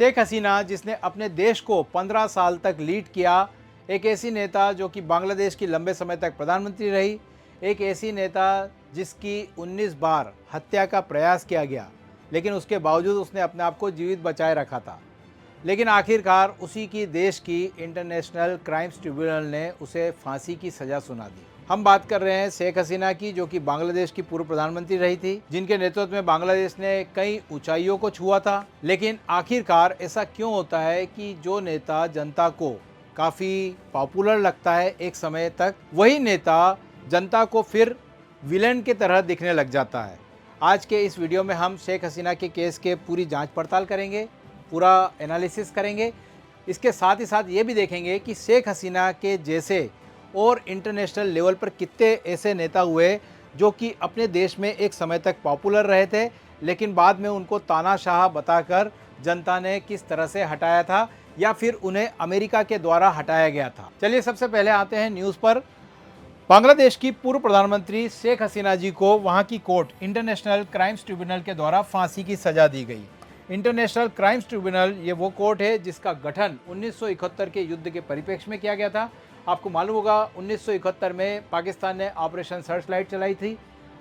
शेख हसीना जिसने अपने देश को 15 साल तक लीड किया, एक ऐसी नेता जो कि बांग्लादेश की लंबे समय तक प्रधानमंत्री रही, एक ऐसी नेता जिसकी 19 बार हत्या का प्रयास किया गया, लेकिन उसके बावजूद उसने अपने आप को जीवित बचाए रखा था। लेकिन आखिरकार उसी की देश की इंटरनेशनल क्राइम्स ट्रिब्यूनल ने उसे फांसी की सज़ा सुना दी। हम बात कर रहे हैं शेख हसीना की, जो कि बांग्लादेश की पूर्व प्रधानमंत्री रही थी, जिनके नेतृत्व में बांग्लादेश ने कई ऊंचाइयों को छुआ था। लेकिन आखिरकार ऐसा क्यों होता है कि जो नेता जनता को काफ़ी पॉपुलर लगता है एक समय तक, वही नेता जनता को फिर विलेन की तरह दिखने लग जाता है। आज के इस वीडियो में हम शेख हसीना के केस के पूरी जांच पड़ताल करेंगे, पूरा एनालिसिस करेंगे। इसके साथ ही साथ ये भी देखेंगे कि शेख हसीना के जैसे और इंटरनेशनल लेवल पर कितने ऐसे नेता हुए जो कि अपने देश में एक समय तक पॉपुलर रहे थे, लेकिन बाद में उनको तानाशाह बताकर जनता ने किस तरह से हटाया था या फिर उन्हें अमेरिका के द्वारा हटाया गया था। चलिए सबसे पहले आते हैं न्यूज़ पर। बांग्लादेश की पूर्व प्रधानमंत्री शेख हसीना जी को वहां की कोर्ट इंटरनेशनल क्राइम्स ट्रिब्यूनल के द्वारा फांसी की सजा दी गई। इंटरनेशनल क्राइम्स ट्रिब्यूनल ये वो कोर्ट है जिसका गठन 1971 के युद्ध के परिप्रेक्ष्य में किया गया था। आपको मालूम होगा 1971 में पाकिस्तान ने ऑपरेशन सर्च लाइट चलाई थी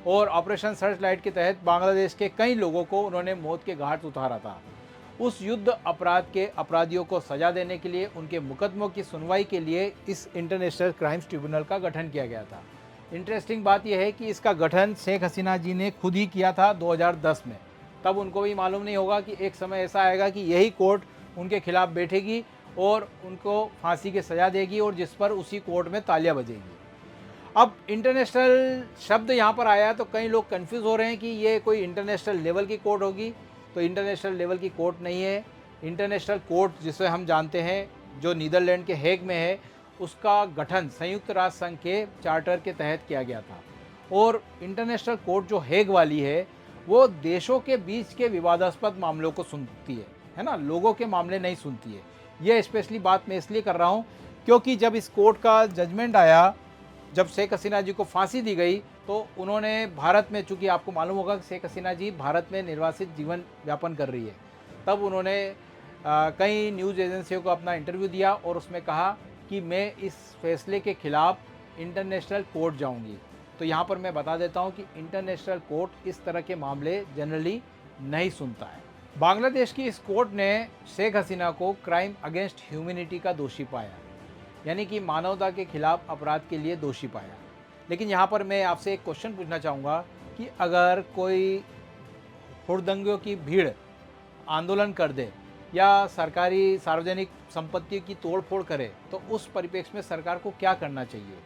और ऑपरेशन सर्च लाइट के तहत बांग्लादेश के कई लोगों को उन्होंने मौत के घाट उतारा था। उस युद्ध अपराध के अपराधियों को सजा देने के लिए, उनके मुकदमों की सुनवाई के लिए इस इंटरनेशनल क्राइम्स ट्रिब्यूनल का गठन किया गया था। इंटरेस्टिंग बात यह है कि इसका गठन शेख हसीना जी ने खुद ही किया था 2010 में। तब उनको भी मालूम नहीं होगा कि एक समय ऐसा आएगा कि यही कोर्ट उनके खिलाफ बैठेगी और उनको फांसी की सज़ा देगी और जिस पर उसी कोर्ट में तालियां बजेगी। अब इंटरनेशनल शब्द यहाँ पर आया तो कई लोग कंफ्यूज हो रहे हैं कि ये कोई इंटरनेशनल लेवल की कोर्ट होगी। तो इंटरनेशनल लेवल की कोर्ट नहीं है। इंटरनेशनल कोर्ट जिसे हम जानते हैं जो नीदरलैंड के हेग में है, उसका गठन संयुक्त राष्ट्र संघ के चार्टर के तहत किया गया था। और इंटरनेशनल कोर्ट जो हेग वाली है वो देशों के बीच के विवादास्पद मामलों को सुनती है ना, लोगों के मामले नहीं सुनती है। यह स्पेशली बात मैं इसलिए कर रहा हूँ क्योंकि जब इस कोर्ट का जजमेंट आया, जब शेख हसीना जी को फांसी दी गई, तो उन्होंने भारत में, चूँकि आपको मालूम होगा कि शेख हसीना जी भारत में निर्वासित जीवन यापन कर रही है, तब उन्होंने कई न्यूज़ एजेंसियों को अपना इंटरव्यू दिया और उसमें कहा कि मैं इस फैसले के खिलाफ इंटरनेशनल कोर्ट जाऊंगी। तो यहाँ पर मैं बता देता हूँ कि इंटरनेशनल कोर्ट इस तरह के मामले जनरली नहीं सुनता है। बांग्लादेश की इस कोर्ट ने शेख हसीना को क्राइम अगेंस्ट ह्यूमैनिटी का दोषी पाया, यानी कि मानवता के खिलाफ अपराध के लिए दोषी पाया। लेकिन यहाँ पर मैं आपसे एक क्वेश्चन पूछना चाहूँगा कि अगर कोई हुड़दंगियों की भीड़ आंदोलन कर दे या सरकारी सार्वजनिक संपत्ति की तोड़फोड़ करे, तो उस परिप्रेक्ष्य में सरकार को क्या करना चाहिए?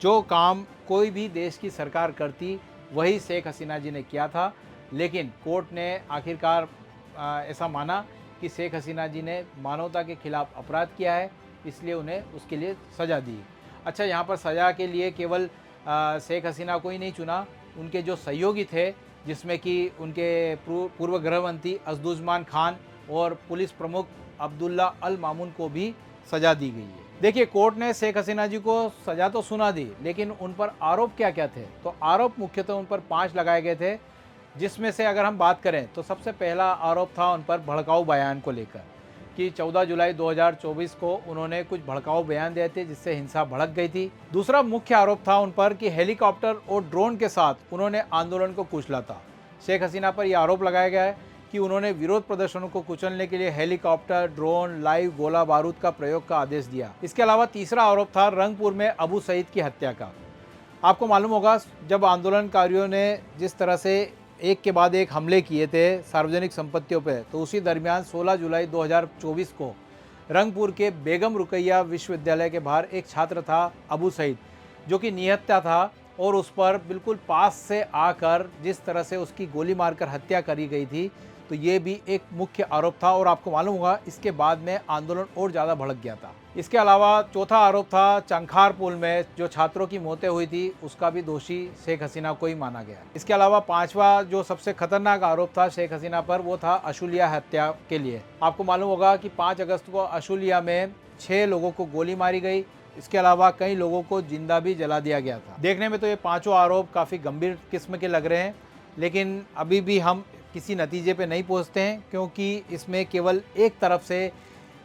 जो काम कोई भी देश की सरकार करती वही शेख हसीना जी ने किया था। लेकिन कोर्ट ने आखिरकार ऐसा माना कि शेख हसीना जी ने मानवता के खिलाफ अपराध किया है, इसलिए उन्हें उसके लिए सज़ा दी। अच्छा, यहाँ पर सज़ा के लिए केवल शेख हसीना को ही नहीं चुना, उनके जो सहयोगी थे, जिसमें कि उनके पूर्व गृह मंत्री असदुज़्मान खान और पुलिस प्रमुख अब्दुल्ला अल मामून को भी सज़ा दी गई है। देखिए, कोर्ट ने शेख हसीना जी को सज़ा तो सुना दी, लेकिन उन पर आरोप क्या क्या थे? तो आरोप मुख्यतः उन पर 5 लगाए गए थे, जिसमें से अगर हम बात करें तो सबसे पहला आरोप था उन पर भड़काऊ बयान को लेकर कि 14 जुलाई 2024 को उन्होंने कुछ भड़काऊ बयान दिए थे जिससे हिंसा भड़क गई थी। दूसरा मुख्य आरोप था उन पर कि हेलीकॉप्टर और ड्रोन के साथ उन्होंने आंदोलन को कुचला था। शेख हसीना पर यह आरोप लगाया गया है कि उन्होंने विरोध प्रदर्शनों को कुचलने के लिए हेलीकॉप्टर, ड्रोन, लाइव गोला बारूद का प्रयोग का आदेश दिया। इसके अलावा तीसरा आरोप था रंगपुर में अबू सईद की हत्या का। आपको मालूम होगा जब आंदोलनकारियों ने जिस तरह से एक के बाद एक हमले किए थे सार्वजनिक संपत्तियों पर, तो उसी दरमियान 16 जुलाई 2024 को रंगपुर के बेगम रुकैया विश्वविद्यालय के बाहर एक छात्र था अबू सईद, जो कि निहत्था था और उस पर बिल्कुल पास से आकर जिस तरह से उसकी गोली मारकर हत्या करी गई थी, तो ये भी एक मुख्य आरोप था। और आपको मालूम होगा इसके बाद में आंदोलन और ज़्यादा भड़क गया था। इसके अलावा चौथा आरोप था चंखार पुल में जो छात्रों की मौतें हुई थी, उसका भी दोषी शेख हसीना को ही माना गया। इसके अलावा पांचवा जो सबसे खतरनाक आरोप था शेख हसीना पर, वो था अशुलिया हत्या के लिए। आपको मालूम होगा कि 5 अगस्त को अशुलिया में 6 लोगों को गोली मारी गई। इसके अलावा कई लोगों को जिंदा भी जला दिया गया था। देखने में तो ये पांचों आरोप काफ़ी गंभीर किस्म के लग रहे हैं, लेकिन अभी भी हम किसी नतीजे पे नहीं पहुंचते हैं, क्योंकि इसमें केवल एक तरफ से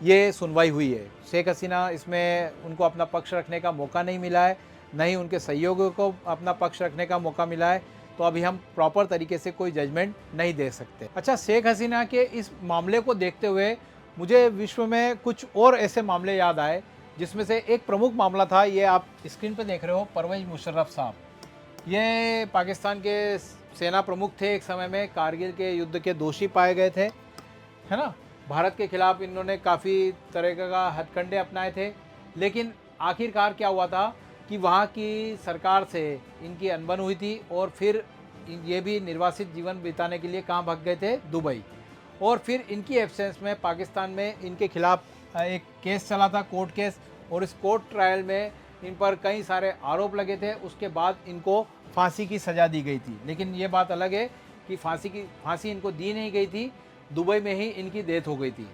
ये सुनवाई हुई है। शेख हसीना इसमें उनको अपना पक्ष रखने का मौका नहीं मिला है, न ही उनके सहयोगियों को अपना पक्ष रखने का मौका मिला है, तो अभी हम प्रॉपर तरीके से कोई जजमेंट नहीं दे सकते। अच्छा, शेख हसीना के इस मामले को देखते हुए मुझे विश्व में कुछ और ऐसे मामले याद आए, जिसमें से एक प्रमुख मामला था, ये आप स्क्रीन पर देख रहे हो, परवेज मुशर्रफ साहब। ये पाकिस्तान के सेना प्रमुख थे एक समय में, कारगिल के युद्ध के दोषी पाए गए थे, है ना। भारत के खिलाफ इन्होंने काफ़ी तरह का हथकंडे अपनाए थे, लेकिन आखिरकार क्या हुआ था कि वहाँ की सरकार से इनकी अनबन हुई थी और फिर ये भी निर्वासित जीवन बिताने के लिए कहाँ भाग गए थे, दुबई। और फिर इनकी एब्सेंस में पाकिस्तान में इनके खिलाफ एक केस चला था, कोर्ट केस, और इस कोर्ट ट्रायल में इन पर कई सारे आरोप लगे थे। उसके बाद इनको फांसी की सज़ा दी गई थी, लेकिन ये बात अलग है कि फांसी इनको दी नहीं गई थी, दुबई में ही इनकी डेथ हो गई थी।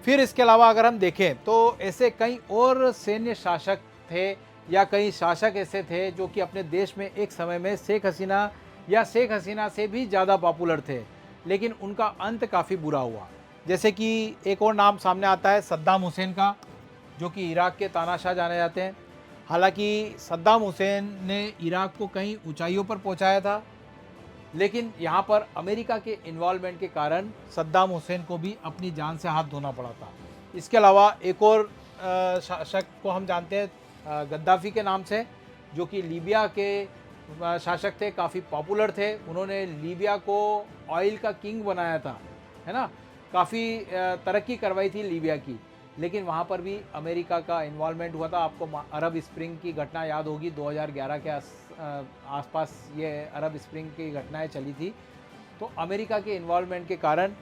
फिर इसके अलावा अगर हम देखें तो ऐसे कई और सैन्य शासक थे या कई शासक ऐसे थे जो कि अपने देश में एक समय में शेख हसीना या शेख हसीना से भी ज़्यादा पॉपुलर थे, लेकिन उनका अंत काफ़ी बुरा हुआ। जैसे कि एक और नाम सामने आता है सद्दाम हुसैन का, जो कि इराक़ के तानाशाह जाने जाते हैं। हालांकि सद्दाम हुसैन ने इराक़ को कई ऊंचाइयों पर पहुंचाया था, लेकिन यहाँ पर अमेरिका के इन्वॉल्वमेंट के कारण सद्दाम हुसैन को भी अपनी जान से हाथ धोना पड़ा था। इसके अलावा एक और शासक को हम जानते हैं गद्दाफ़ी के नाम से, जो कि लीबिया के शासक थे, काफ़ी पॉपुलर थे। उन्होंने लीबिया को ऑयल का किंग बनाया था, है ना, काफ़ी तरक्की करवाई थी लीबिया की, लेकिन वहाँ पर भी अमेरिका का इन्वॉल्वमेंट हुआ था। आपको अरब स्प्रिंग की घटना याद होगी, 2011 के आसपास ये अरब स्प्रिंग की घटनाएं चली थी। तो अमेरिका के इन्वॉल्वमेंट के कारण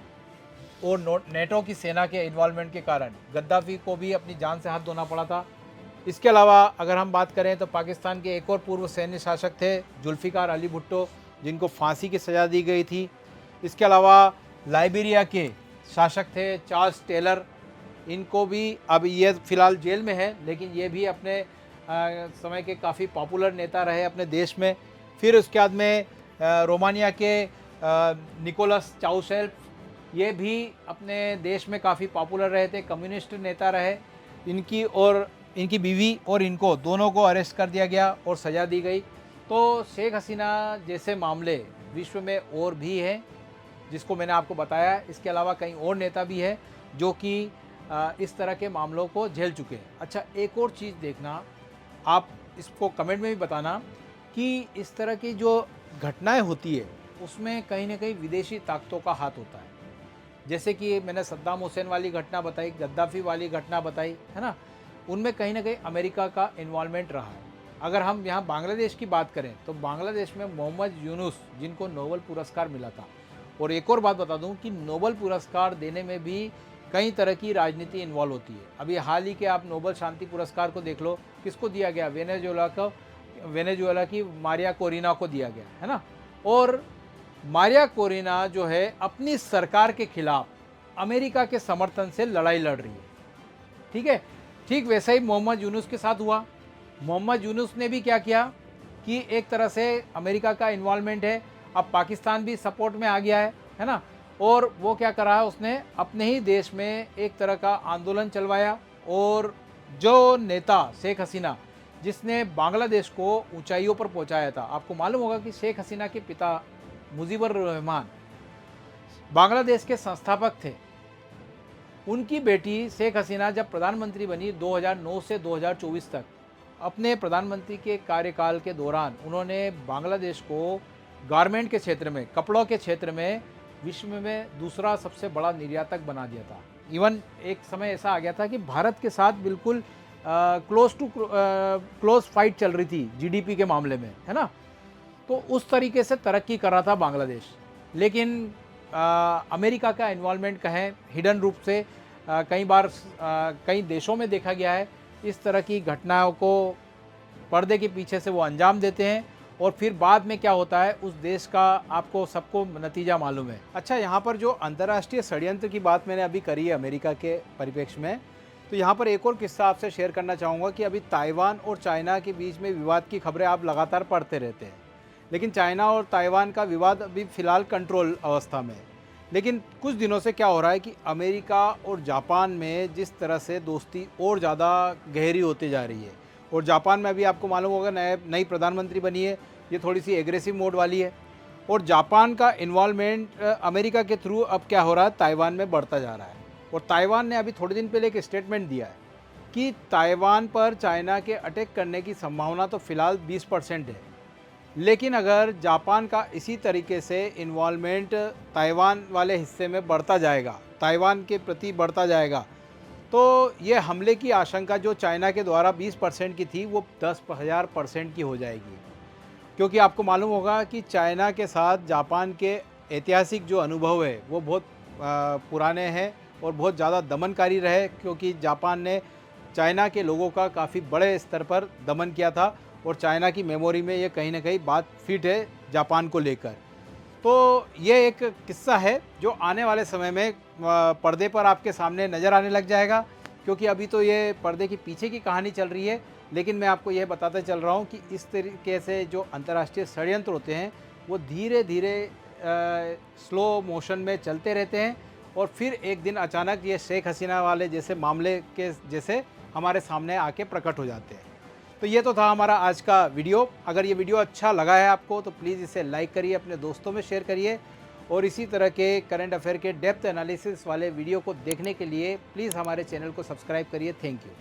और नेटो की सेना के इन्वॉल्वमेंट के कारण गद्दाफ़ी को भी अपनी जान से हाथ धोना पड़ा था। इसके अलावा अगर हम बात करें तो पाकिस्तान के एक और पूर्व सैन्य शासक थे जुल्फ़िकार अली भुट्टो, जिनको फांसी की सज़ा दी गई थी। इसके अलावा लाइबेरिया के शासक थे चार्ल्स टेलर, इनको भी, अब ये फ़िलहाल जेल में है, लेकिन ये भी अपने समय के काफ़ी पॉपुलर नेता रहे अपने देश में। फिर उसके बाद में रोमानिया के निकोलस चाउशेस्कू, ये भी अपने देश में काफ़ी पॉपुलर रहे थे, कम्युनिस्ट नेता रहे। इनकी बीवी और इनको दोनों को अरेस्ट कर दिया गया और सज़ा दी गई। तो शेख हसीना जैसे मामले विश्व में और भी हैं, जिसको मैंने आपको बताया। इसके अलावा कई और नेता भी हैं जो कि इस तरह के मामलों को झेल चुके हैं। अच्छा, एक और चीज़ देखना, आप इसको कमेंट में भी बताना कि इस तरह की जो घटनाएं होती है उसमें कहीं ना कहीं विदेशी ताकतों का हाथ होता है। जैसे कि मैंने सद्दाम हुसैन वाली घटना बताई, गद्दाफ़ी वाली घटना बताई, है ना, उनमें कहीं ना कहीं अमेरिका का इन्वॉल्वमेंट रहा है। अगर हम यहाँ बांग्लादेश की बात करें तो बांग्लादेश में मोहम्मद यूनुस, जिनको नोबेल पुरस्कार मिला था, और एक और बात बता दूं कि नोबेल पुरस्कार देने में भी कई तरह की राजनीति इन्वॉल्व होती है। अभी हाल ही के आप नोबेल शांति पुरस्कार को देख लो, किसको दिया गया, वेनेजुएला की मारिया कोरिना को दिया गया, है ना। और मारिया कोरिना जो है अपनी सरकार के खिलाफ अमेरिका के समर्थन से लड़ाई लड़ रही है, ठीक है। ठीक वैसा ही मोहम्मद यूनुस के साथ हुआ। मोहम्मद यूनुस ने भी क्या किया कि एक तरह से अमेरिका का इन्वॉल्वमेंट है, अब पाकिस्तान भी सपोर्ट में आ गया है ना, और वो क्या करा, उसने अपने ही देश में एक तरह का आंदोलन चलवाया। और जो नेता शेख हसीना, जिसने बांग्लादेश को ऊंचाइयों पर पहुंचाया था, आपको मालूम होगा कि शेख हसीना के पिता मुजीबुर रहमान बांग्लादेश के संस्थापक थे। उनकी बेटी शेख हसीना जब प्रधानमंत्री बनी 2009 से 2024 तक, अपने प्रधानमंत्री के कार्यकाल के दौरान उन्होंने बांग्लादेश को गारमेंट के क्षेत्र में, कपड़ों के क्षेत्र में विश्व में दूसरा सबसे बड़ा निर्यातक बना दिया था। इवन एक समय ऐसा आ गया था कि भारत के साथ बिल्कुल क्लोज फाइट चल रही थी जीडीपी के मामले में, है ना। तो उस तरीके से तरक्की कर रहा था बांग्लादेश। लेकिन अमेरिका का इन्वॉल्वमेंट कहें हिडन रूप से कई बार कई देशों में देखा गया है। इस तरह की घटनाओं को पर्दे के पीछे से वो अंजाम देते हैं और फिर बाद में क्या होता है उस देश का आपको सबको नतीजा मालूम है। अच्छा, यहाँ पर जो अंतर्राष्ट्रीय षड्यंत्र की बात मैंने अभी करी है अमेरिका के परिप्रेक्ष्य में, तो यहाँ पर एक और किस्सा आपसे शेयर करना चाहूँगा कि अभी ताइवान और चाइना के बीच में विवाद की खबरें आप लगातार पढ़ते रहते हैं, लेकिन चाइना और ताइवान का विवाद अभी फ़िलहाल कंट्रोल अवस्था में है। लेकिन कुछ दिनों से क्या हो रहा है कि अमेरिका और जापान में जिस तरह से दोस्ती और ज़्यादा गहरी होती जा रही है, और जापान में अभी आपको मालूम होगा नई प्रधानमंत्री बनी है, ये थोड़ी सी एग्रेसिव मोड वाली है। और जापान का इन्वॉल्वमेंट अमेरिका के थ्रू अब क्या हो रहा है, ताइवान में बढ़ता जा रहा है। और ताइवान ने अभी थोड़े दिन पहले एक स्टेटमेंट दिया है कि ताइवान पर चाइना के अटैक करने की संभावना तो फ़िलहाल 20% है, लेकिन अगर जापान का इसी तरीके से इन्वॉल्वमेंट ताइवान वाले हिस्से में बढ़ता जाएगा, ताइवान के प्रति बढ़ता जाएगा, तो ये हमले की आशंका जो चाइना के द्वारा 20% की थी वो 10,000% की हो जाएगी। क्योंकि आपको मालूम होगा कि चाइना के साथ जापान के ऐतिहासिक जो अनुभव है वो बहुत पुराने हैं और बहुत ज़्यादा दमनकारी रहे, क्योंकि जापान ने चाइना के लोगों का काफ़ी बड़े स्तर पर दमन किया था और चाइना की मेमोरी में ये कहीं ना कहीं बात फिट है जापान को लेकर। तो ये एक किस्सा है जो आने वाले समय में पर्दे पर आपके सामने नज़र आने लग जाएगा, क्योंकि अभी तो ये पर्दे के पीछे की कहानी चल रही है। लेकिन मैं आपको यह बताता चल रहा हूँ कि इस तरीके से जो अंतर्राष्ट्रीय षड्यंत्र होते हैं वो धीरे धीरे स्लो मोशन में चलते रहते हैं और फिर एक दिन अचानक ये शेख हसीना वाले जैसे मामले के जैसे हमारे सामने आके प्रकट हो जाते हैं। तो ये तो था हमारा आज का वीडियो। अगर ये वीडियो अच्छा लगा है आपको तो प्लीज़ इसे लाइक करिए, अपने दोस्तों में शेयर करिए, और इसी तरह के करंट अफेयर के डेप्थ एनालिसिस वाले वीडियो को देखने के लिए प्लीज़ हमारे चैनल को सब्सक्राइब करिए। Thank you.